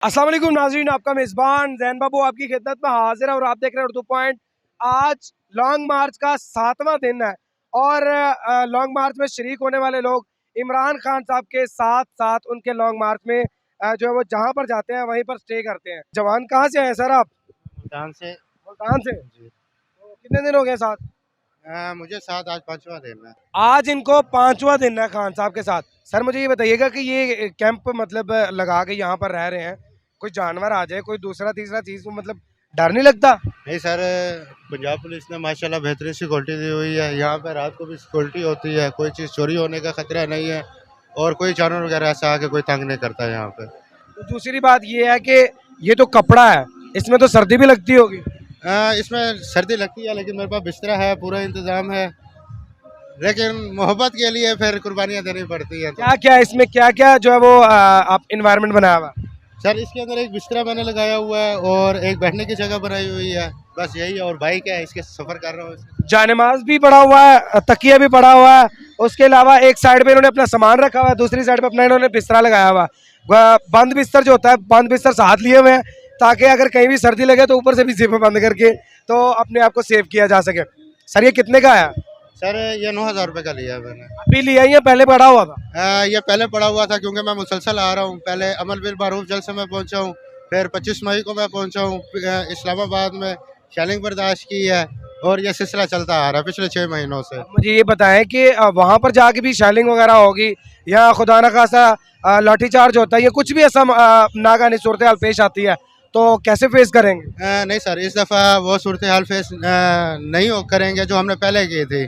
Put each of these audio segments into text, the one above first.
अस्सलाम वालेकुम नाज़रीन, आपका मेज़बान ज़ैन बाबू आपकी खिदमत में हाजिर है और आप देख रहे हैं उर्दू पॉइंट। आज लॉन्ग मार्च का 7वां दिन है और लॉन्ग मार्च में शरीक होने वाले लोग इमरान खान साहब के साथ साथ उनके लॉन्ग मार्च में जो है वो जहाँ पर जाते हैं वहीं पर स्टे करते हैं। जवान कहाँ से हैं सर आप? मुल्तान से। मुल्तान से। जी। तो कितने दिन हो गए साथ? मुझे साथ आज 5वां दिन है। आज इनको 5वां दिन है खान साहब के साथ। सर मुझे ये बताइएगा कि ये कैंप मतलब लगा के यहाँ पर रह रहे हैं, कोई जानवर आ जाए, कोई दूसरा तीसरा चीज, मतलब डर नहीं लगता? नहीं सर, पंजाब पुलिस ने माशाल्लाह बेहतरीन सिक्योरिटी दी हुई है। यहाँ पे रात को भी सिक्योरिटी होती है, कोई चीज़ चोरी होने का खतरा नहीं है और कोई जानवर वगैरह ऐसा आके कोई तंग नहीं करता है यहाँ पे। तो दूसरी बात ये है कि ये तो कपड़ा है, इसमें तो सर्दी भी लगती होगी। इसमें सर्दी लगती है लेकिन मेरे पास बिस्तरा है, पूरा इंतज़ाम है, लेकिन मोहब्बत के लिए फिर कुर्बानियाँ देनी पड़ती है। क्या क्या इसमें क्या क्या जो है वो आप इन्वायरमेंट बनाया हुआ? सर इसके अंदर एक बिस्तरा मैंने लगाया हुआ है और एक बैठने की जगह बनाई हुई है, बस यही है। और बाइक है, इसके सफ़र कर रहा हूँ। जानेमाज भी पड़ा हुआ है, तकिया भी पड़ा हुआ है, उसके अलावा एक साइड पे इन्होंने अपना सामान रखा हुआ है, दूसरी साइड पे अपना इन्होंने बिस्तरा लगाया हुआ है। बंद बिस्तर जो होता है, बंद बिस्तर साथ लिए हुए हैं ताकि अगर कहीं भी सर्दी लगे तो ऊपर से भी जिप बंद करके तो अपने आप को सेव किया जा सके। सर ये कितने का है? सर ये 9,000 रुपये का लिया है मैंने। अभी लिया ही है, पहले पड़ा हुआ था? ये पहले पड़ा हुआ था क्योंकि मैं मुसलसल आ रहा हूँ। पहले अमल बिल मारूफ जलसे में पहुँचा हूँ, फिर 25 मई को मैं पहुँचा हूँ इस्लामाबाद में, शेलिंग बर्दाश्त की है और ये सिलसिला चलता आ रहा है पिछले 6 महीनों से। मुझे ये बताएं कि वहाँ पर जाके भी शेलिंग वगैरह होगी या खुदा न खासा लाठीचार्ज होता है, ये कुछ भी ऐसा नागानी सूरत हाल पेश आती है तो कैसे फेस करेंगे? नहीं सर, इस दफ़ा वो सूरत हाल फेस नहीं करेंगे जो हमने पहले की थी,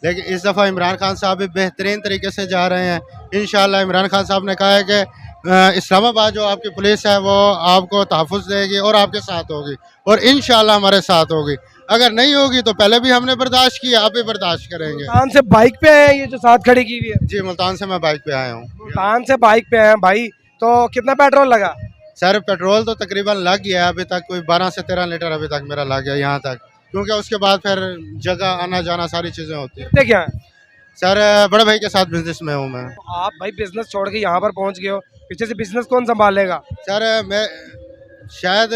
लेकिन इस दफ़ा इमरान खान साहब भी बेहतरीन तरीके से जा रहे हैं। इंशाल्लाह इमरान खान साहब ने कहा है कि इस्लामाबाद जो आपकी पुलिस है वो आपको तहफ़्फ़ुज़ देगी और आपके साथ होगी और इंशाल्लाह हमारे साथ होगी। अगर नहीं होगी तो पहले भी हमने बर्दाश्त किया, आप भी बर्दाश्त करेंगे। मुल्तान से बाइक पे आए हैं ये जो साथ खड़ी की हुई है? जी, मुल्तान से मैं बाइक पे आया हूँ। मुल्तान से बाइक पे आए हैं भाई, तो कितना पेट्रोल लगा? सर पेट्रोल तो तकरीबन लग गया है, अभी तक कोई 12 से 13 लीटर अभी तक मेरा लग गया यहाँ तक, क्योंकि उसके बाद फिर जगह आना जाना सारी चीज़ें होती हैं। कितने क्या है? सर बड़े भाई के साथ बिजनेस में हूँ मैं। तो आप भाई बिजनेस छोड़ के यहाँ पर पहुँच गए हो, पीछे से बिजनेस कौन संभालेगा? सर मैं शायद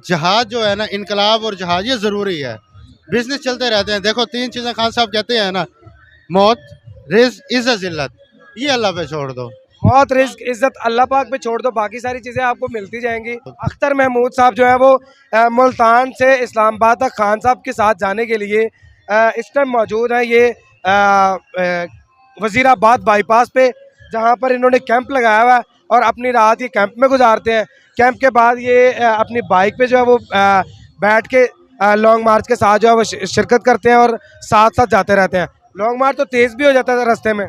जहाज जो है ना, इनकलाब और जहाज ये ज़रूरी है, बिजनेस चलते रहते हैं। देखो 3 चीज़ें खान साहब कहते हैं ना, मौत, रिज़्क़, इज़्ज़त, ज़िल्लत, ये अल्लाह पे छोड़ दो। मौत, रिस्क, इज्जत अल्लाह पाक पे छोड़ दो, बाकी सारी चीज़ें आपको मिलती जाएंगी। अख्तर महमूद साहब जो है वो मुल्तान से इस्लामाबाद तक खान साहब के साथ जाने के लिए इस टाइम मौजूद है। ये वज़ीराबाद बाईपास पे जहाँ पर इन्होंने कैंप लगाया हुआ है और अपनी रात ये कैंप में गुजारते हैं। कैंप के बाद ये अपनी बाइक पे जो है वो बैठ के लॉन्ग मार्च के साथ जो है वो शिरकत करते हैं और साथ साथ जाते रहते हैं। लॉन्ग मार्च तो तेज़ भी हो जाता है रास्ते में।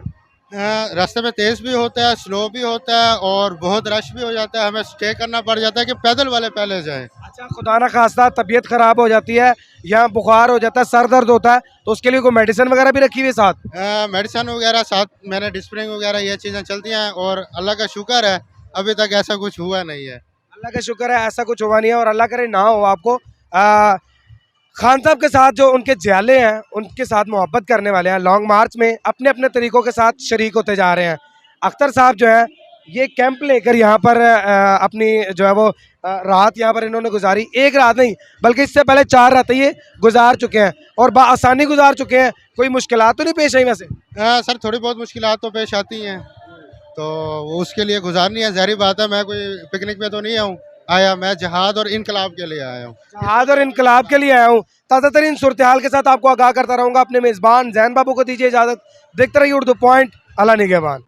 रास्ते में तेज़ भी होता है, स्लो भी होता है और बहुत रश भी हो जाता है, हमें स्टे करना पड़ जाता है कि पैदल वाले पहले जाएं। अच्छा, खुदा ना खास्ता तबीयत खराब हो जाती है या बुखार हो जाता है, सर दर्द होता है, तो उसके लिए कोई मेडिसिन वगैरह भी रखी हुई है साथ? मेडिसिन वगैरह साथ मैंने, डिस्प्रिंग वगैरह ये चीज़ें चलती हैं और अल्लाह का शुक्र है अभी तक ऐसा कुछ हुआ नहीं है। अल्लाह का शुक्र है ऐसा कुछ हुआ नहीं है और अल्लाह करे ना हो आपको। खान साहब के साथ जो उनके जियाले हैं, उनके साथ मोहब्बत करने वाले हैं, लॉन्ग मार्च में अपने अपने तरीक़ों के साथ शरीक होते जा रहे हैं। अख्तर साहब जो है ये कैंप लेकर यहाँ पर अपनी जो है वो रात यहाँ पर इन्होंने गुजारी। एक रात नहीं बल्कि इससे पहले 4 रातें ये गुजार चुके हैं और बआसानी गुजार चुके हैं। कोई मुश्किलात तो नहीं पेश आई वैसे? सर थोड़ी बहुत मुश्किलात तो पेश आती हैं, तो उसके लिए गुजारनी है, ज़ाहिर बात है। मैं कोई पिकनिक पे तो नहीं आया, मैं जहाद और इनकलाब के लिए आया हूँ। जहाद और इनकलाब के लिए आया हूँ। ताज़ा तरीन सूरत हाल के साथ आपको आगाह करता रहूँगा। अपने मेज़बान ज़ैन बाबू को दीजिए इजाज़त। देखते रहिए उर्दू पॉइंट। अल्लाह निगहबान।